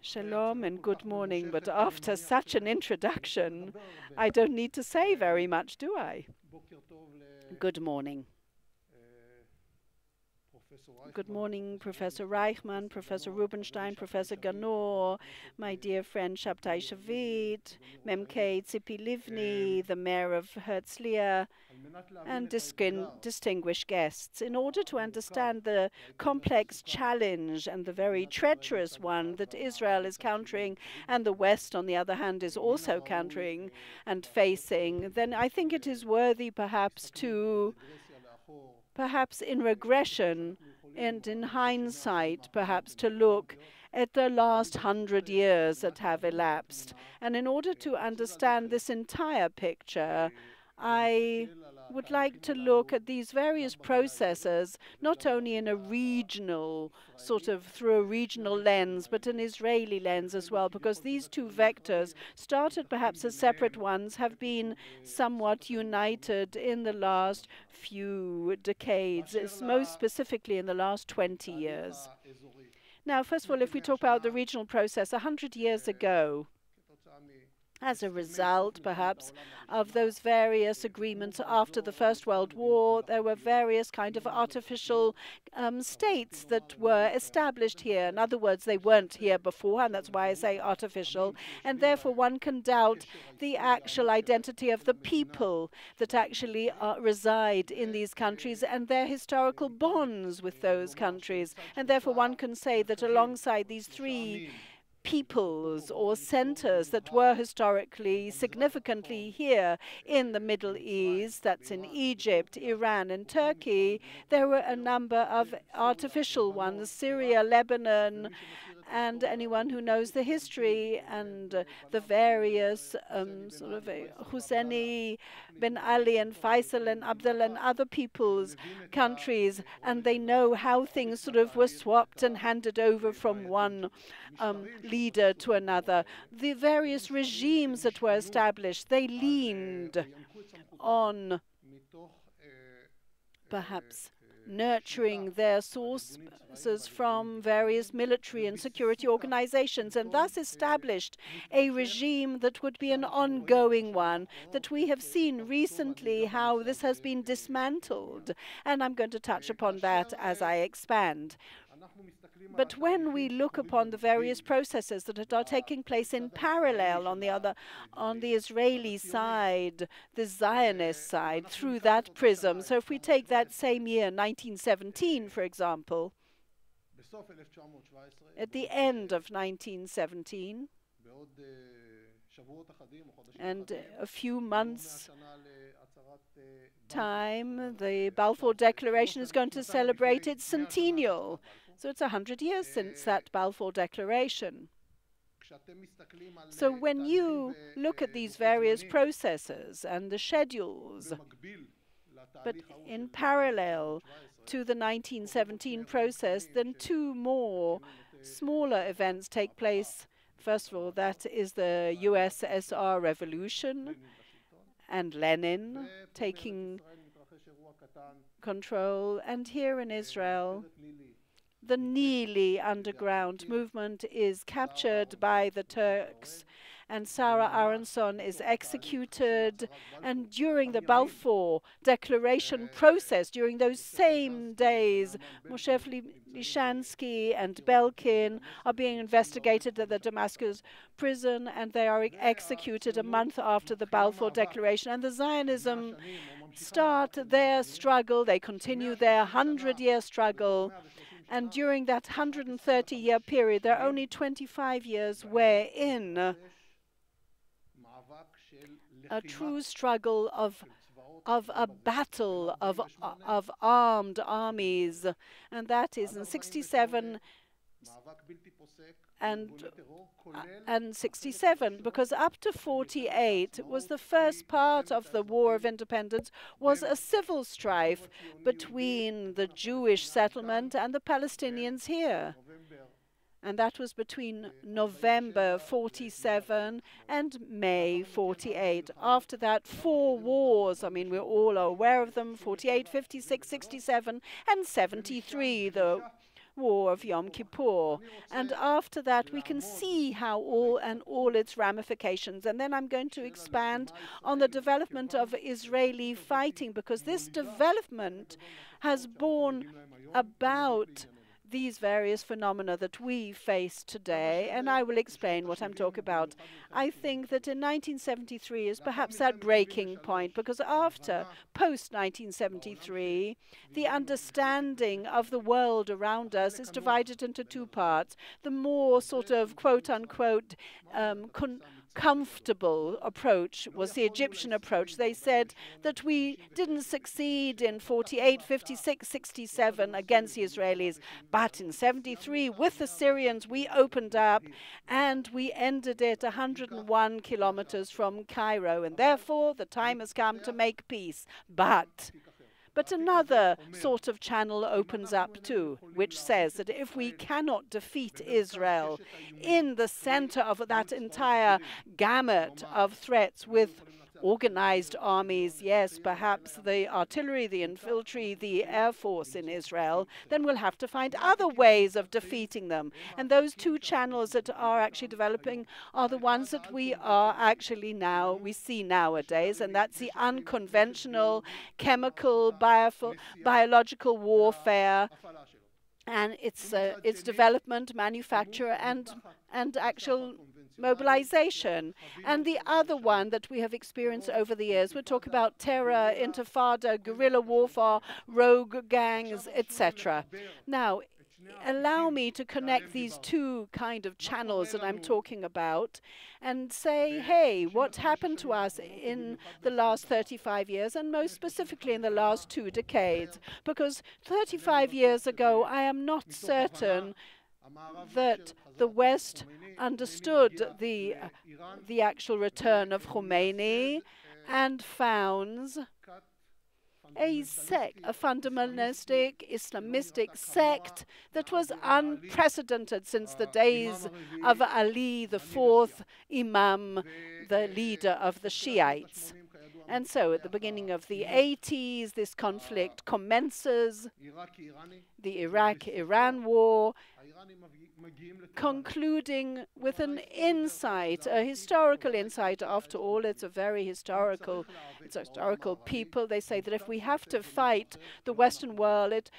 Shalom and good morning, but after such an introduction, I don't need to say very much, do I? Good morning. Good morning, Professor Reichman, Professor Rubenstein, Professor Ganor, my dear friend Shabtai Shavit, Memke Tzipi Livni, the mayor of Herzliya, and distinguished guests. In order to understand the complex challenge and the very treacherous one that Israel is countering and the West, on the other hand, is also countering and facing, then I think it is worthy perhaps in regression and in hindsight, perhaps to look at the last 100 years that have elapsed. And in order to understand this entire picture, I would like to look at these various processes, not only in a regional, through a regional lens, but an Israeli lens as well, because these two vectors, started perhaps as separate ones, have been somewhat united in the last few decades, most specifically in the last 20 years. Now, first of all, if we talk about the regional process, 100 years ago, as a result, perhaps, of those various agreements after the First World War, there were various kind of artificial states that were established here. In other words, they weren't here before, and that's why I say artificial, and therefore one can doubt the actual identity of the people that actually reside in these countries and their historical bonds with those countries. And therefore one can say that alongside these three peoples or centers that were historically significantly here in the Middle East, that's in Egypt, Iran, and Turkey, there were a number of artificial ones, Syria, Lebanon, and anyone who knows the history and the various Husseini, Ben Ali, and Faisal, and Abdullah, and other people's countries, and they know how things were swapped and handed over from one leader to another. The various regimes that were established, they leaned on perhaps nurturing their sources from various military and security organizations, and thus established a regime that would be an ongoing one, that we have seen recently how this has been dismantled, and I'm going to touch upon that as I expand. But when we look upon the various processes that are taking place in parallel on the Israeli side, the Zionist side, through that prism, so if we take that same year, 1917, for example, at the end of 1917, and a few months' time, the Balfour Declaration is going to celebrate its centennial. So it's 100 years since that Balfour Declaration. So when you look at these various processes and the schedules, but in parallel to the 1917 process, then two more smaller events take place. First of all, that is the USSR revolution and Lenin taking control. And here in Israel, the Nili underground movement is captured by the Turks, and Sarah Aronson is executed. And during the Balfour Declaration process, during those same days, Moshe Lishansky and Belkin are being investigated at the Damascus prison, and they are executed a month after the Balfour Declaration. And the Zionism start their struggle, they continue their 100-year struggle. And during that 130-year period, there are only 25 years wherein a true struggle of a battle of armed armies, and that is in 67 and 67, because up to 48 was the first part of the War of Independence, was a civil strife between the Jewish settlement and the Palestinians here. And that was between November 47 and May 48. After that, 4 wars, I mean, we're all aware of them, 48, 56, 67, and 73, the war of Yom Kippur. And after that, we can see how all its ramifications. And then I'm going to expand on the development of Israeli fighting, because this development has borne about these various phenomena that we face today, and I will explain what I'm talking about. I think that in 1973 is perhaps that breaking point, because after, post-1973, the understanding of the world around us is divided into two parts. The more sort of quote-unquote comfortable approach was the Egyptian approach. They said that we didn't succeed in 48, 56, 67 against the Israelis, but in 73 with the Syrians we opened up and we ended it 101 kilometers from Cairo, and therefore the time has come to make peace. But another sort of channel opens up too, which says that if we cannot defeat Israel in the center of that entire gamut of threats with organized armies, yes, perhaps the artillery, the infantry, the air force in Israel, then we'll have to find other ways of defeating them. And those two channels that are actually developing are the ones that we see nowadays, and that's the unconventional chemical, biological warfare, and its development, manufacture, and actual mobilization. And the other one that we have experienced over the years, we're talking about terror, intifada, guerrilla warfare, rogue gangs, etc. Now, allow me to connect these two kind of channels that I'm talking about and say, hey, what happened to us in the last 35 years, and most specifically in the last 2 decades? Because 35 years ago, I am not certain that the West understood the actual return of Khomeini and founds a fundamentalistic, Islamistic sect that was unprecedented since the days of Ali, the fourth Imam, the leader of the Shiites. And so at the beginning of the 80s, this conflict commences, the Iraq-Iran war, concluding with an insight, a historical insight. After all, it's a very historical people. They say that if we have to fight the Western world, it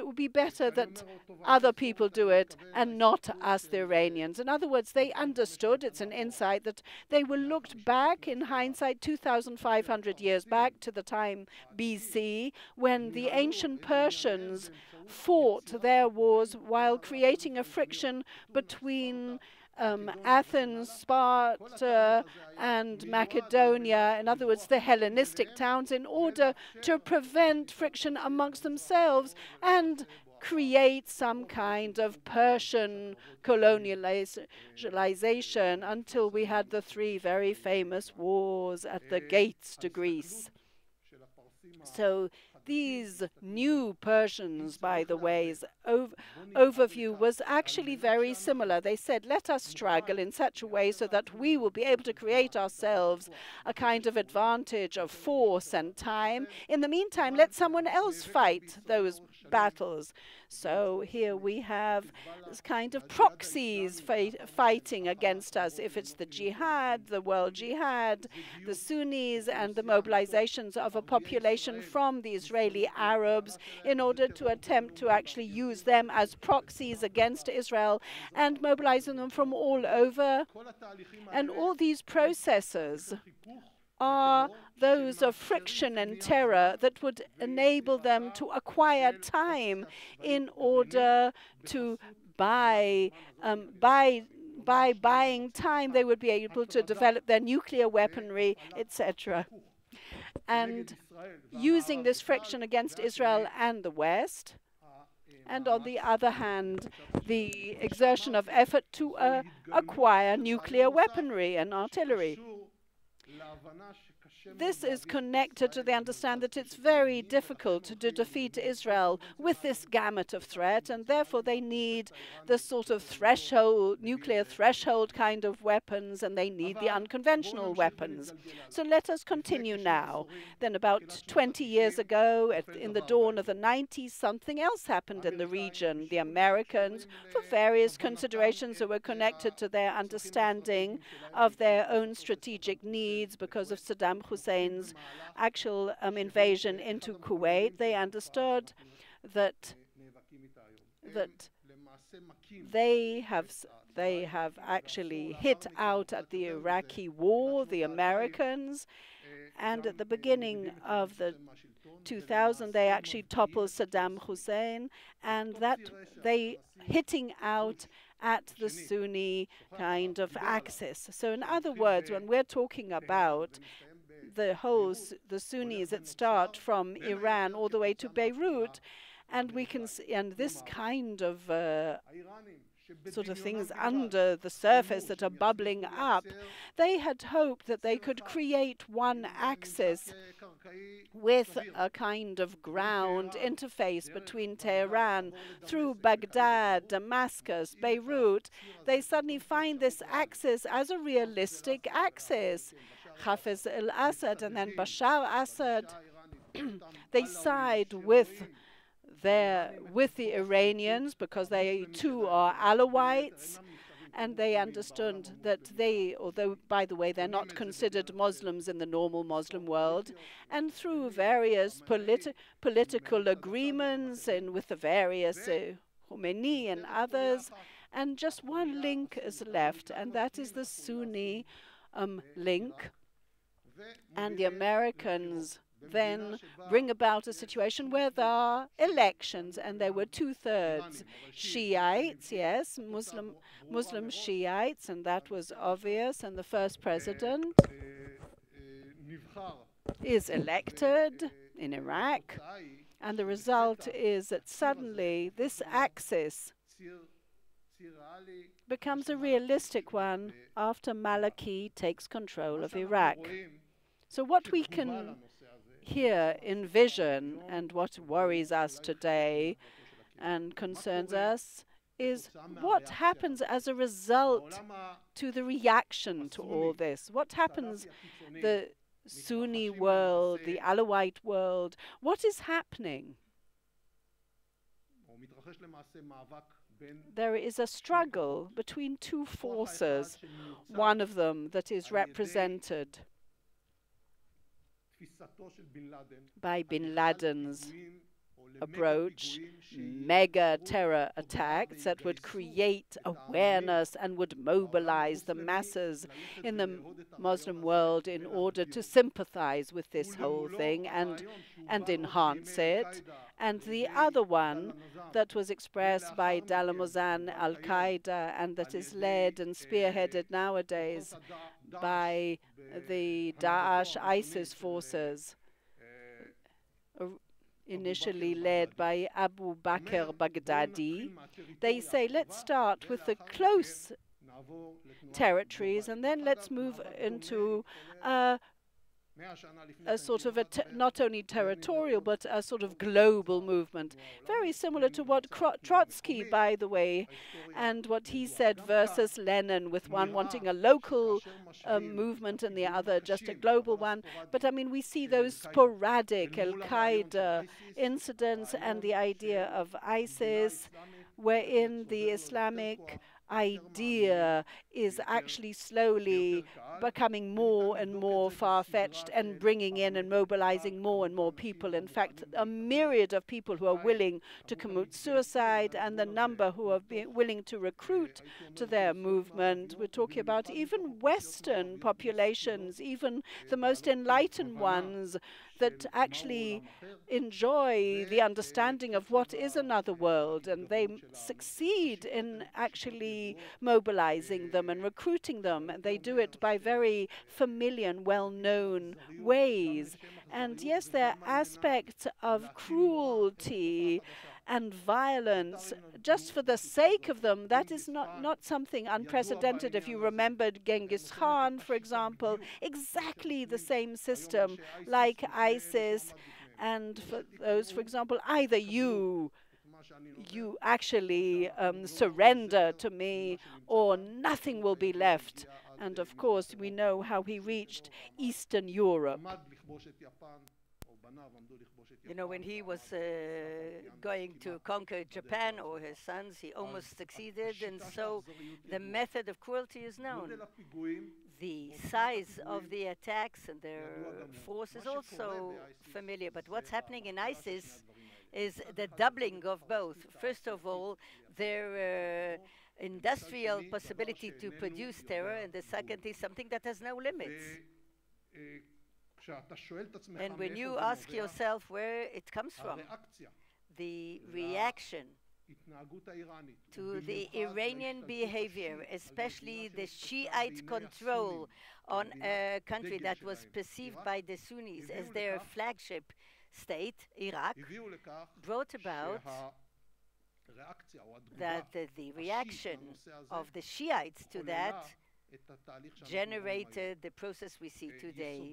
would be better that other people do it and not us, the Iranians. In other words, they understood, it's an insight, that they were looked back in hindsight 2,500 years back to the time BC, when the ancient Persians fought their wars while creating a friction between Athens, Sparta, and Macedonia, in other words, the Hellenistic towns, in order to prevent friction amongst themselves and create some kind of Persian colonialization until we had the 3 very famous wars at the gates to Greece. So these new Persians, by the way, overview was actually very similar. They said, let us struggle in such a way so that we will be able to create ourselves a kind of advantage of force and time. In the meantime, let someone else fight those battles. So here we have this kind of proxies fighting against us. If it's the jihad, the world jihad, the Sunnis, and the mobilizations of a population from the Israeli Arabs in order to attempt to actually use them as proxies against Israel and mobilizing them from all over. And all these processes are those of friction and terror that would enable them to acquire time in order to by buying time, they would be able to develop their nuclear weaponry, etc. And using this friction against Israel and the West, and on the other hand, the exertion of effort to acquire nuclear weaponry and artillery. this is connected to the understand that it's very difficult to defeat Israel with this gamut of threat, and therefore they need the sort of threshold, nuclear threshold kind of weapons, and they need the unconventional weapons. So let us continue now. Then about 20 years ago, in the dawn of the 90s, something else happened in the region. The Americans, for various considerations that were connected to their understanding of their own strategic needs because of Saddam Hussein's actual invasion into Kuwait, they understood that they have actually hit out at the Iraqi war, the Americans, and at the beginning of the 2000 they actually toppled Saddam Hussein, and that they hitting out at the Sunni kind of axis. So in other words, when we're talking about the Sunnis that start from Iran all the way to Beirut, and we can see, and this kind of sort of things under the surface that are bubbling up, they had hoped that they could create one axis with a kind of ground interface between Tehran through Baghdad, Damascus, Beirut. They suddenly find this axis as a realistic axis. Hafez al-Assad and then Bashar Assad, they side with the Iranians because they too are Alawites, and they understood that although by the way they're not considered Muslims in the normal Muslim world, and through various political agreements and with the various Khomeini and others, and just one link is left, and that is the Sunni link, and the Americans then bring about a situation where there are elections, and there were 2/3 Shiites, yes, Muslim Shiites, and that was obvious, and the first president is elected in Iraq, and the result is that suddenly this axis becomes a realistic one after Maliki takes control of Iraq. So what we can here envision, and what worries us today and concerns us, is what happens as a result to the reaction to all this. What happens, the Sunni world, the Alawite world, what is happening? There is a struggle between two forces, one of them that is represented by bin Laden's approach, mega terror attacks that would create awareness and would mobilize the masses in the Muslim world in order to sympathize with this whole thing and enhance it. And the other one that was expressed by Dalamozan al-Qaeda, and that is led and spearheaded nowadays by the Daesh ISIS forces, initially led by Abu Bakr Baghdadi. They say, let's start with the close territories, and then let's move into a sort of not only territorial but a sort of global movement, very similar to what Trotsky, by the way, and what he said versus Lenin, with one wanting a local movement and the other just a global one. But I mean, we see those sporadic Al-Qaeda incidents and the idea of ISIS, wherein the Islamic idea is actually slowly becoming more and more far-fetched and bringing in and mobilizing more and more people. In fact, a myriad of people who are willing to commit suicide, and the number who are willing to recruit to their movement. We're talking about even Western populations, even the most enlightened ones that actually enjoy the understanding of what is another world, and they succeed in actually mobilizing them and recruiting them, and they do it by very familiar and well-known ways. And yes, there are aspects of cruelty and violence just for the sake of them, that is not something unprecedented. If you remembered Genghis Khan, for example, exactly the same system like ISIS. And for those, for example, either you actually surrender to me, or nothing will be left. And of course, we know how he reached Eastern Europe. You know, when he was going to conquer Japan, or his sons, he almost succeeded, and so the method of cruelty is known. The size of the attacks and their force is also familiar, but what's happening in ISIS is the doubling of both. First of all, their industrial possibility to produce terror, and the second is something that has no limits. And when you ask yourself where it comes from, the reaction to the Iranian behavior, especially the Shiite control on a country that was perceived by the Sunnis as their flagship state, Iraq, brought about that the reaction of the Shiites to that generated the process we see today.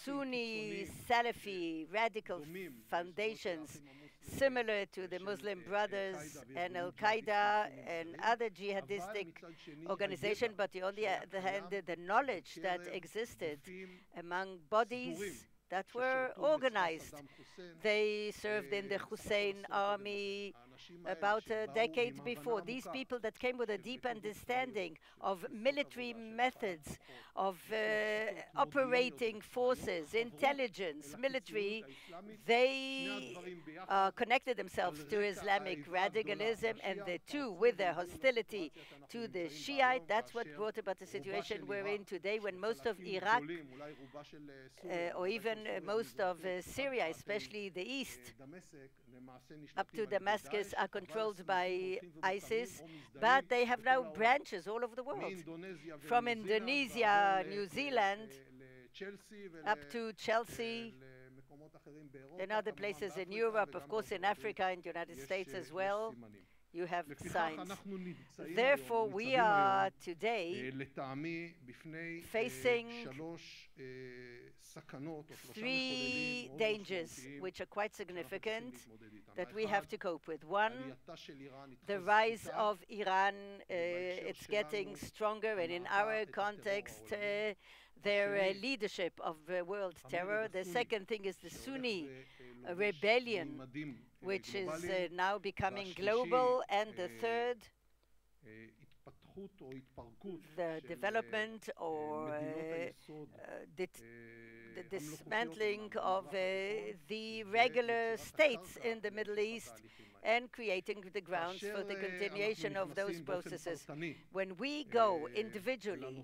Sunni Salafi radical foundations similar to the Muslim Brothers and Al-Qaeda and other jihadistic organizations, but on the other hand, the knowledge that existed among bodies that were organized. They served in the Hussein army about a decade before. These people that came with a deep understanding of military methods, of operating forces, intelligence, military, they connected themselves to Islamic radicalism, and the two, with their hostility to the Shiite, that's what brought about the situation we're in today, when most of Iraq, or even most of Syria, especially the east, up to Damascus, are controlled by ISIS, but they have now branches all over the world, from Indonesia, New Zealand, up to Chelsea, and other places in Europe, of course in Africa and the United States as well. You have signs. Therefore, we are today facing three dangers which are quite significant that we have to cope with. One, the rise of Iran. It's getting stronger, and in our context, their leadership of world terror. The second thing is the Sunni rebellion, which is now becoming global. And the third, the development or the dismantling of the regular states in the Middle East, and creating the grounds for the continuation of those processes. When we go individually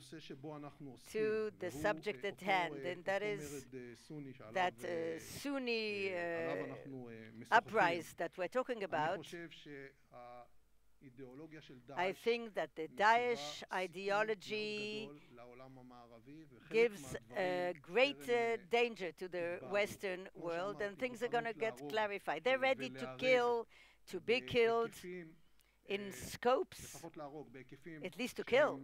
to the subject at hand, and that is that Sunni uprising that we're talking about, I think that the Daesh ideology gives a great danger to the Western world, and things are going to get clarified. They're ready to kill, to be killed in scopes, at least to kill,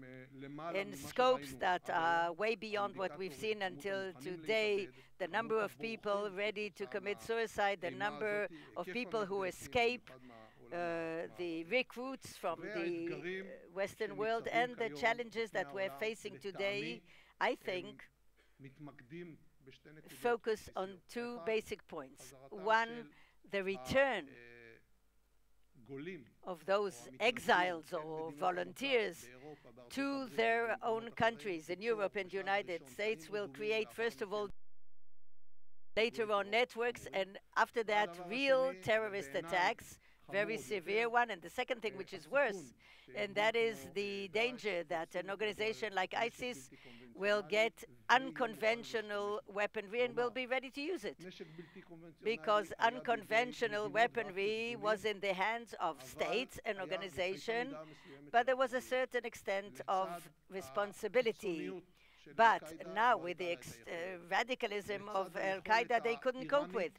in scopes that are way beyond what we've seen until today. The number of people ready to commit suicide, the number of people who escape, the recruits from the Western world, and the challenges that we're facing today, I think, focus on two basic points. One, the return of those exiles or volunteers to their own countries in Europe and the United States will create, first of all, later on networks, and after that, real terrorist attacks, very severe one. And the second thing, which is worse, and that is the danger that an organization like ISIS will get unconventional weaponry and will be ready to use it. Because unconventional weaponry was in the hands of states and organizations, but there was a certain extent of responsibility. But now with the radicalism of Al-Qaeda, they couldn't cope with.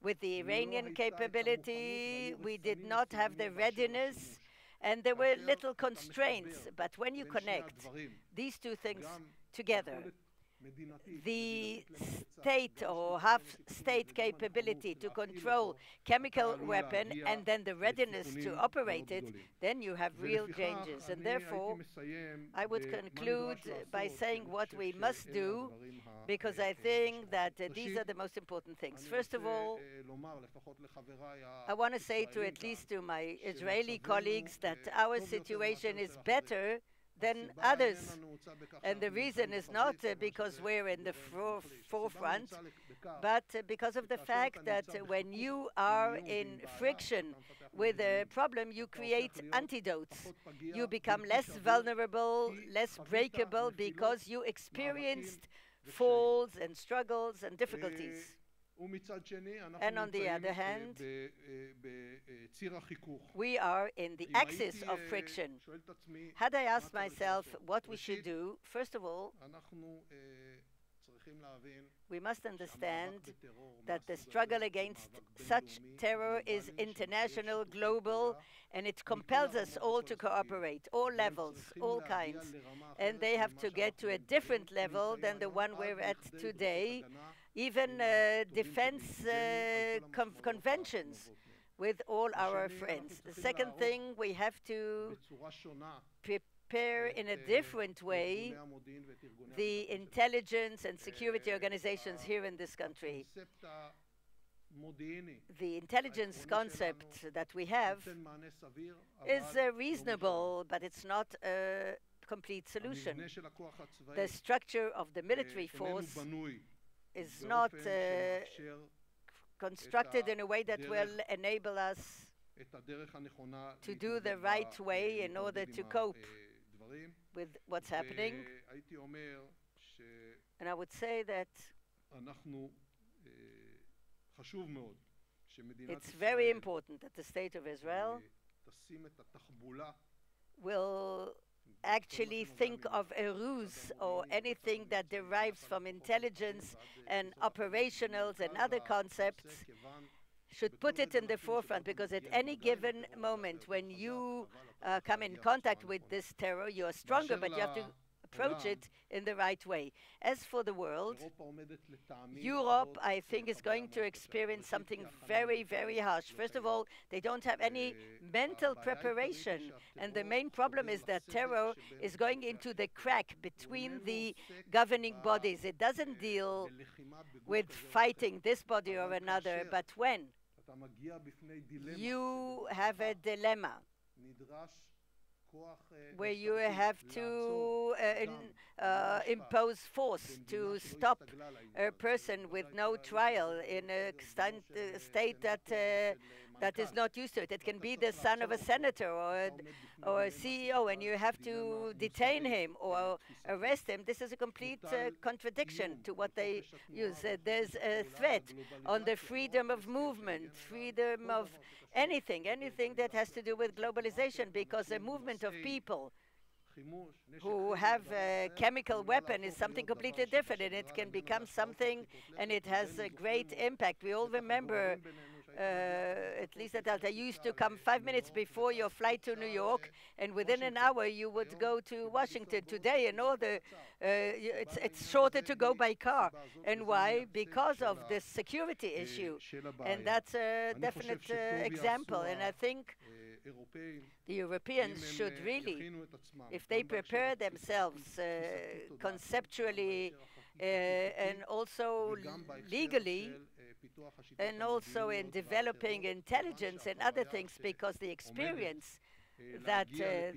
With the Iranian capability, we did not have the readiness, and there were little constraints. But when you connect these two things together, the state or half-state capability to control chemical weapon and then the readiness to operate it, then you have real changes. And therefore, I would conclude by saying what we must do, because I think that these are the most important things. First of all, I want to say to at least to my Israeli colleagues that our situation is better than others. And the reason is not because we're in the forefront, but because of the fact that when you are in friction with a problem, you create antidotes. You become less vulnerable, less breakable, because you experienced falls and struggles and difficulties. And on the other hand, we are in the axis of friction. Had I asked myself what we should do, first of all, we must understand that the struggle against such terror is international, global, and it compels us all to cooperate, all levels, all kinds. And they have to get to a different level than the one we're at today, even defense conventions with all our friends. The second thing, we have to prepare in a different way the intelligence and security organizations here in this country. The intelligence concept that we have is reasonable, but it's not a complete solution. The structure of the military force is not constructed in a way that will enable us to do the right way in order to cope with what's happening. And I would say that it's very important that the State of Israel will actually think of a ruse or anything that derives from intelligence and operationals and other concepts, should put it in the forefront, because at any given moment when you come in contact with this terror, you are stronger, but you have to approach it in the right way. As for the world, Europe, I think, is going to experience something very, very harsh. First of all, they don't have any mental preparation. And the main problem is that terror is going into the crack between the governing bodies. It doesn't deal with fighting this body or another, but when you have a dilemma where you have to impose force to stop a person with no trial in a state that is not used to it. It can be the son of a senator or a CEO, and you have to detain him or arrest him. This is a complete contradiction to what they use. There's a threat on the freedom of movement, freedom of anything that has to do with globalization, because a movement of people who have a chemical weapon is something completely different, and it can become something, and it has a great impact. We all remember, at least at Alta, you used to come 5 minutes before your flight to New York, and within an hour you would go to Washington. Today, in order, it's shorter to go by car. And why? Because of this security issue. And that's a definite example. And I think the Europeans should really, if they prepare themselves conceptually and also legally, and also in developing intelligence and other things, because the experience that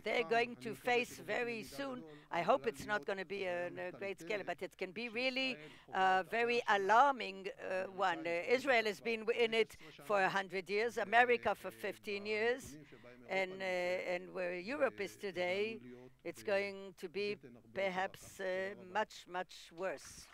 they're going to face very soon, I hope it's not going to be on a great scale, but it can be really a very alarming one. Israel has been in it for 100 years, America for 15 years, and where Europe is today, it's going to be perhaps much, much worse.